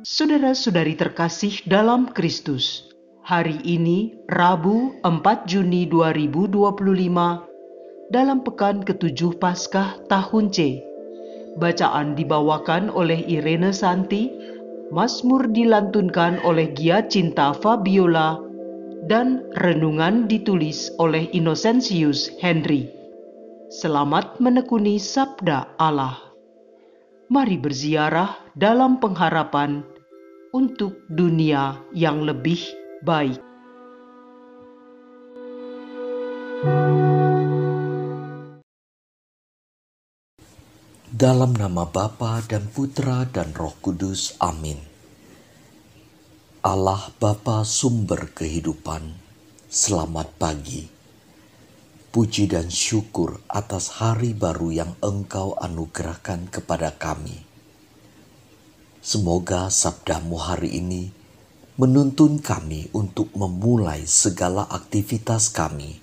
Saudara-saudari terkasih dalam Kristus, hari ini Rabu 4 Juni 2025 dalam pekan ke-7 Paskah tahun C. Bacaan dibawakan oleh Irene Santi, Mazmur dilantunkan oleh Gia Cinta Fabiola, dan renungan ditulis oleh Innocentius Henry. Selamat menekuni Sabda Allah. Mari berziarah dalam pengharapan untuk dunia yang lebih baik. Dalam nama Bapa dan Putra dan Roh Kudus, amin. Allah Bapa sumber kehidupan, selamat pagi. Puji dan syukur atas hari baru yang Engkau anugerahkan kepada kami. Semoga sabdamu hari ini menuntun kami untuk memulai segala aktivitas kami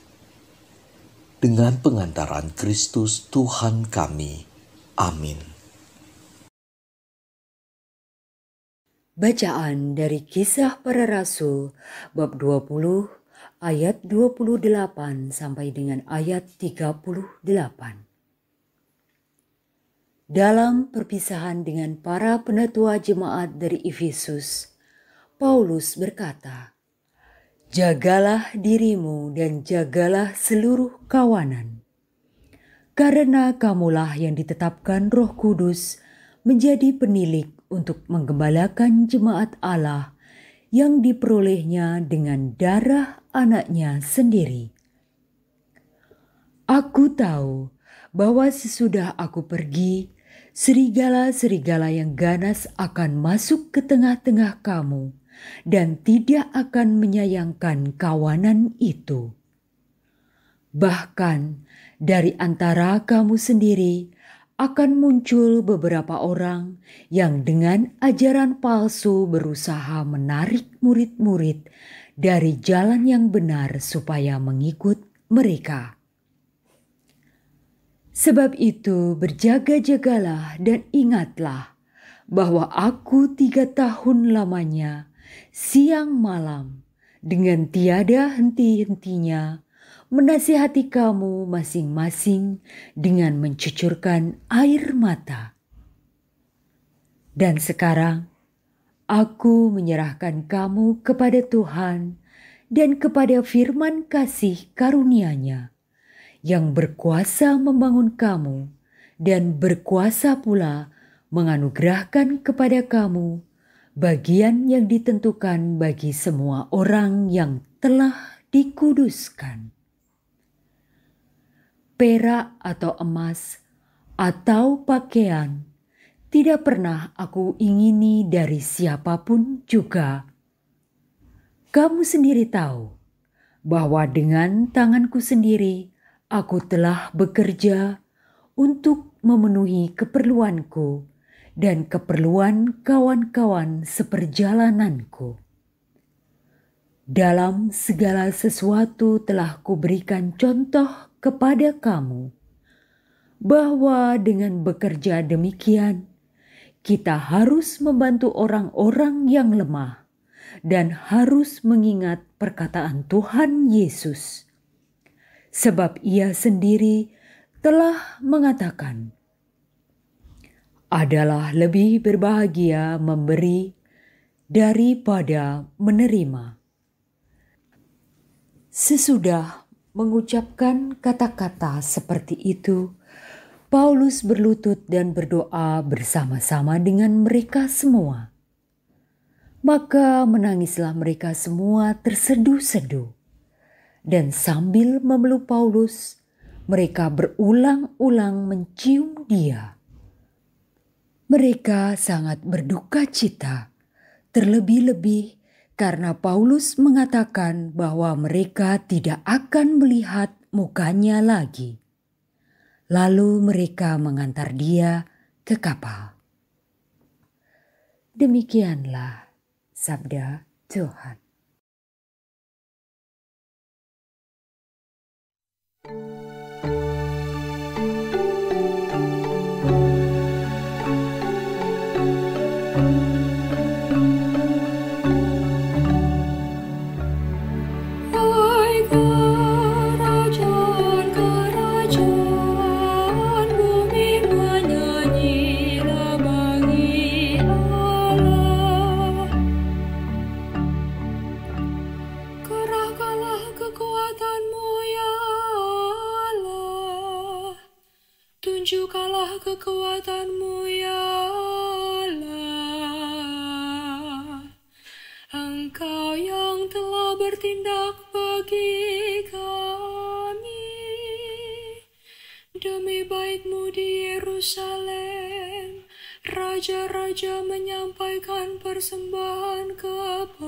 dengan pengantaran Kristus Tuhan kami. Amin. Bacaan dari Kisah Para Rasul bab 20 ayat 28 sampai dengan ayat 38. Dalam perpisahan dengan para penatua jemaat dari Efesus, Paulus berkata, "Jagalah dirimu dan jagalah seluruh kawanan, karena kamulah yang ditetapkan Roh Kudus menjadi penilik untuk menggembalakan jemaat Allah yang diperolehnya dengan darah anaknya sendiri. Aku tahu bahwa sesudah aku pergi, serigala-serigala yang ganas akan masuk ke tengah-tengah kamu dan tidak akan menyayangkan kawanan itu. Bahkan dari antara kamu sendiri akan muncul beberapa orang yang dengan ajaran palsu berusaha menarik murid-murid dari jalan yang benar supaya mengikut mereka. Sebab itu berjaga-jagalah dan ingatlah bahwa aku 3 tahun lamanya, siang malam, dengan tiada henti-hentinya, menasihati kamu masing-masing dengan mencucurkan air mata. Dan sekarang, aku menyerahkan kamu kepada Tuhan dan kepada firman kasih karunia-Nya, yang berkuasa membangun kamu dan berkuasa pula menganugerahkan kepada kamu bagian yang ditentukan bagi semua orang yang telah dikuduskan. Perak atau emas atau pakaian tidak pernah aku ingini dari siapapun juga. Kamu sendiri tahu bahwa dengan tanganku sendiri aku telah bekerja untuk memenuhi keperluanku dan keperluan kawan-kawan seperjalananku. Dalam segala sesuatu telah kuberikan contoh kepada kamu, bahwa dengan bekerja demikian, kita harus membantu orang-orang yang lemah dan harus mengingat perkataan Tuhan Yesus. Sebab Ia sendiri telah mengatakan, adalah lebih berbahagia memberi daripada menerima. Sesudah mengucapkan kata-kata seperti itu, Paulus berlutut dan berdoa bersama-sama dengan mereka semua. Maka menangislah mereka semua terseduh-seduh. Dan sambil memeluk Paulus, mereka berulang-ulang mencium dia. Mereka sangat berduka cita, terlebih-lebih karena Paulus mengatakan bahwa mereka tidak akan melihat mukanya lagi. Lalu mereka mengantar dia ke kapal. Demikianlah sabda Tuhan. kerajaan bumi menyanyilah bagi Allah. Kerahkanlah kekuatan-Mu ya Allah, tunjukkanlah kekuatan-Mu ya Allah. Engkau yang telah bertindak bagi kami demi bait-Mu di Yerusalem. Raja-raja menyampaikan persembahan kepadamu.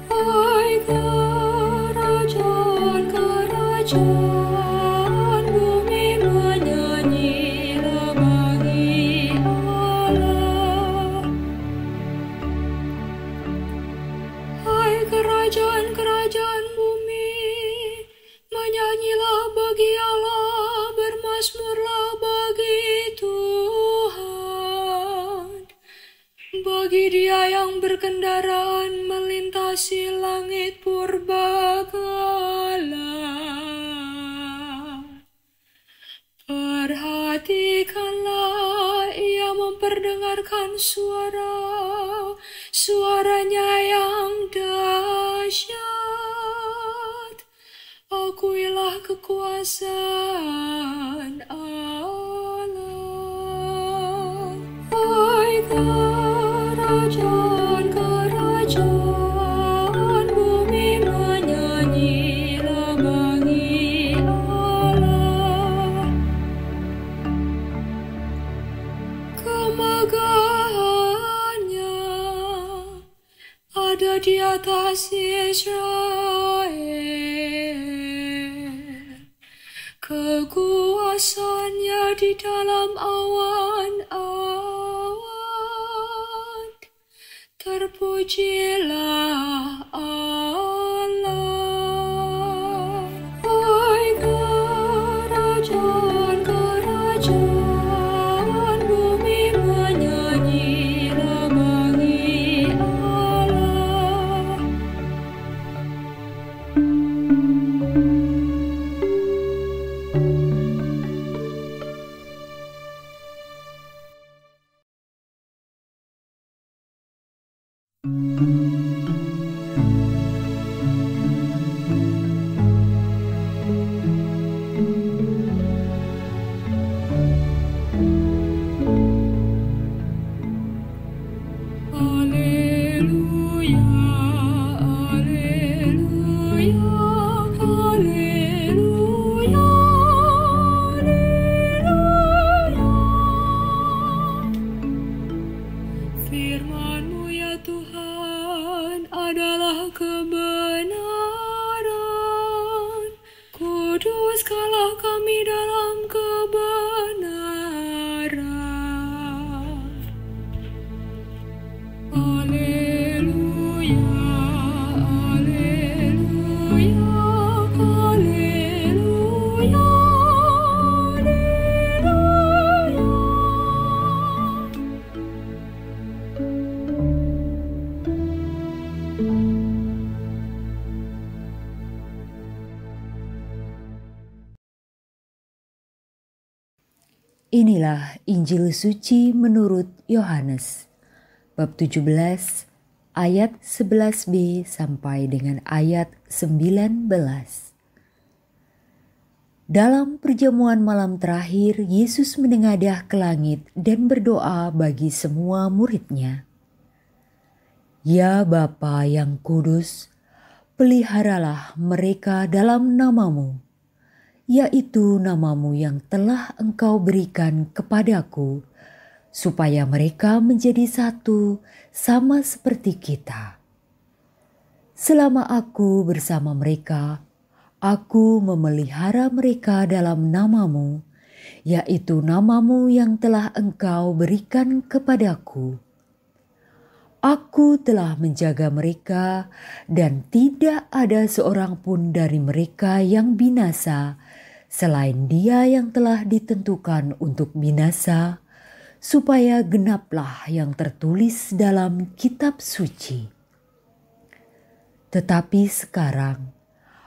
Hai kerajaan bumi menyanyilah bagi Allah. Hai kerajaan bumi, menyanyilah bagi Allah, bermazmurlah bagi Tuhan. Bagi Dia yang berkendaraan melintasi langit purbakala. Perhatikanlah, Ia memperdengarkan suaranya yang dahsyat. Akuilah kekuasaan Allah. Hai kerajaan bumi menyanyilah bagi Allah. Kemegahannya ada di atas Israel, kekuasaannya di dalam awan-awan. Terpujilah Allah. Hai kerajaan bumi menyanyilah bagi Allah. Haleluya, haleluya, haleluya, haleluya. Firman-Mu ya Tuhan adalah kebenaran. Kuduskanlah kami dalam kebenaran. Haleluya, haleluya, haleluya, haleluya. Inilah Injil suci menurut Yohanes, bab 17, ayat 11b sampai dengan ayat 19. Dalam perjamuan malam terakhir, Yesus menengadah ke langit dan berdoa bagi semua murid-Nya. Ya Bapa yang kudus, peliharalah mereka dalam nama-Mu, yaitu nama-Mu yang telah Engkau berikan kepadaku, supaya mereka menjadi satu sama seperti kita. Selama aku bersama mereka, aku memelihara mereka dalam nama-Mu, yaitu nama-Mu yang telah Engkau berikan kepadaku. Aku telah menjaga mereka, dan tidak ada seorang pun dari mereka yang binasa, selain dia yang telah ditentukan untuk binasa, supaya genaplah yang tertulis dalam kitab suci. Tetapi sekarang,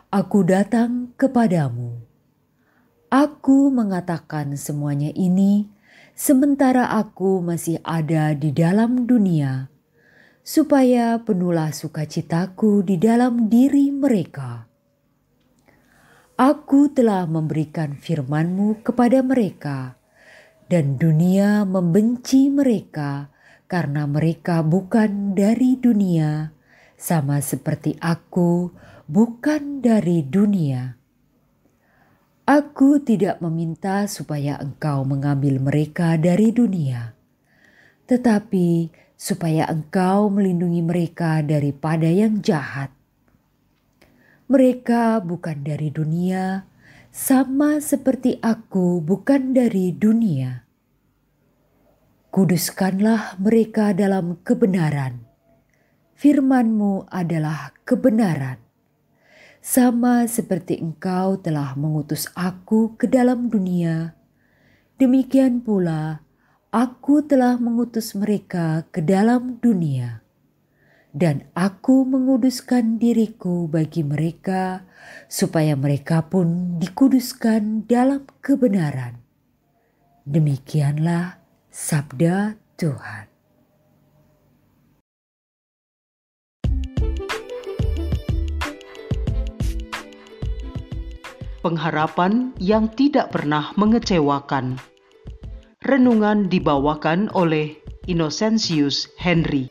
aku datang kepadamu. Aku mengatakan semuanya ini sementara aku masih ada di dalam dunia, supaya penuhlah sukacitaku di dalam diri mereka. Aku telah memberikan firman-Mu kepada mereka, dan dunia membenci mereka karena mereka bukan dari dunia, sama seperti aku bukan dari dunia. Aku tidak meminta supaya Engkau mengambil mereka dari dunia, tetapi supaya Engkau melindungi mereka daripada yang jahat. Mereka bukan dari dunia, sama seperti aku bukan dari dunia. Kuduskanlah mereka dalam kebenaran. Firman-Mu adalah kebenaran. Sama seperti Engkau telah mengutus aku ke dalam dunia, demikian pula aku telah mengutus mereka ke dalam dunia. Dan aku menguduskan diriku bagi mereka, supaya mereka pun dikuduskan dalam kebenaran. Demikianlah sabda Tuhan. Pengharapan yang tidak pernah mengecewakan. Renungan dibawakan oleh Innocentius Henry.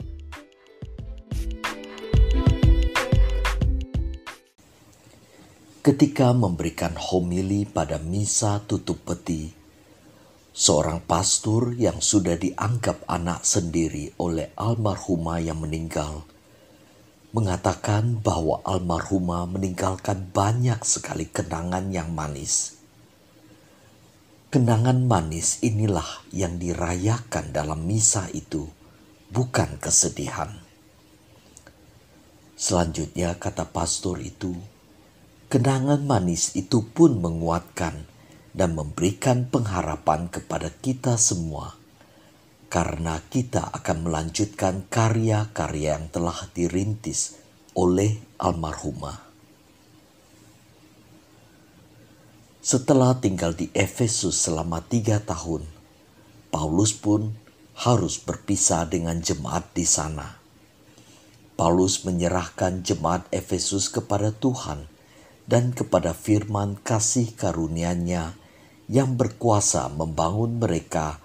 Ketika memberikan homili pada misa tutup peti, seorang pastor yang sudah dianggap anak sendiri oleh almarhumah yang meninggal mengatakan bahwa almarhumah meninggalkan banyak sekali kenangan yang manis. Kenangan manis inilah yang dirayakan dalam misa itu, bukan kesedihan. Selanjutnya kata pastor itu, kenangan manis itu pun menguatkan dan memberikan pengharapan kepada kita semua, karena kita akan melanjutkan karya-karya yang telah dirintis oleh almarhumah. Setelah tinggal di Efesus selama 3 tahun, Paulus pun harus berpisah dengan jemaat di sana. Paulus menyerahkan jemaat Efesus kepada Tuhan dan kepada firman kasih karunia-Nya yang berkuasa membangun mereka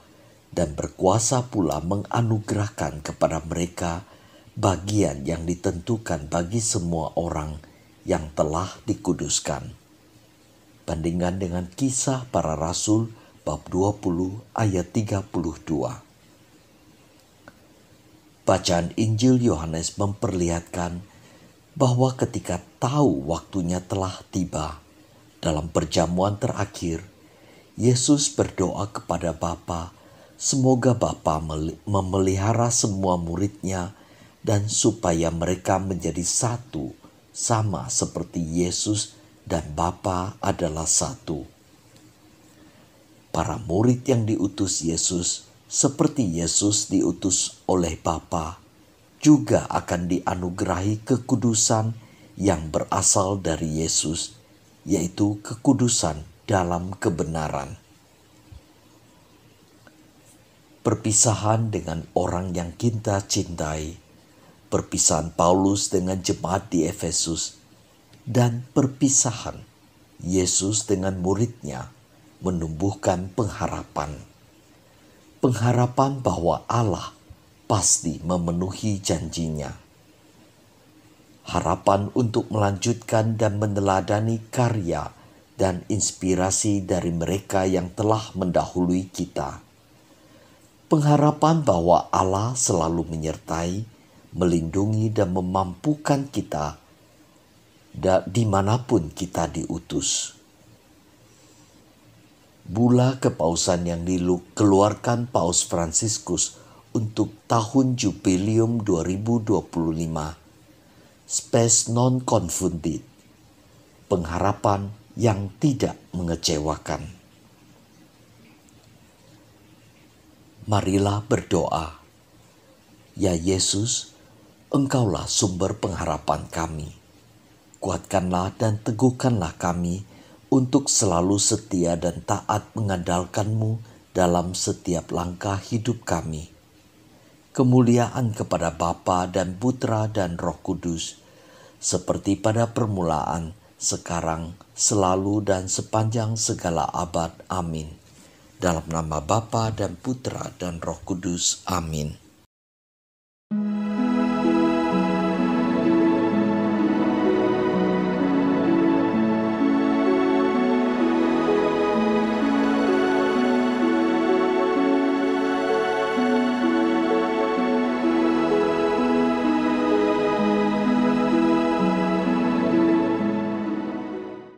dan berkuasa pula menganugerahkan kepada mereka bagian yang ditentukan bagi semua orang yang telah dikuduskan. Bandingkan dengan Kisah Para Rasul bab 20 ayat 32. Bacaan Injil Yohanes memperlihatkan bahwa ketika tahu waktunya telah tiba, dalam perjamuan terakhir, Yesus berdoa kepada Bapa, semoga Bapa memelihara semua murid-Nya dan supaya mereka menjadi satu, sama seperti Yesus dan Bapa adalah satu. Para murid yang diutus Yesus, seperti Yesus diutus oleh Bapa, juga akan dianugerahi kekudusan yang berasal dari Yesus, yaitu kekudusan dalam kebenaran. Perpisahan dengan orang yang kita cintai, perpisahan Paulus dengan jemaat di Efesus, dan perpisahan Yesus dengan murid-Nya menumbuhkan pengharapan. Pengharapan bahwa Allah pasti memenuhi janji-Nya. Harapan untuk melanjutkan dan meneladani karya dan inspirasi dari mereka yang telah mendahului kita. Pengharapan bahwa Allah selalu menyertai, melindungi dan memampukan kita dimanapun kita diutus. Bula kepausan yang dikeluarkan Paus Fransiskus untuk tahun Jubileum 2025, Spes non confundit, pengharapan yang tidak mengecewakan. Marilah berdoa. Ya Yesus, Engkaulah sumber pengharapan kami. Kuatkanlah dan teguhkanlah kami untuk selalu setia dan taat mengandalkan-Mu dalam setiap langkah hidup kami. Kemuliaan kepada Bapa dan Putra dan Roh Kudus, seperti pada permulaan, sekarang, selalu, dan sepanjang segala abad. Amin. Dalam nama Bapa dan Putra dan Roh Kudus. Amin.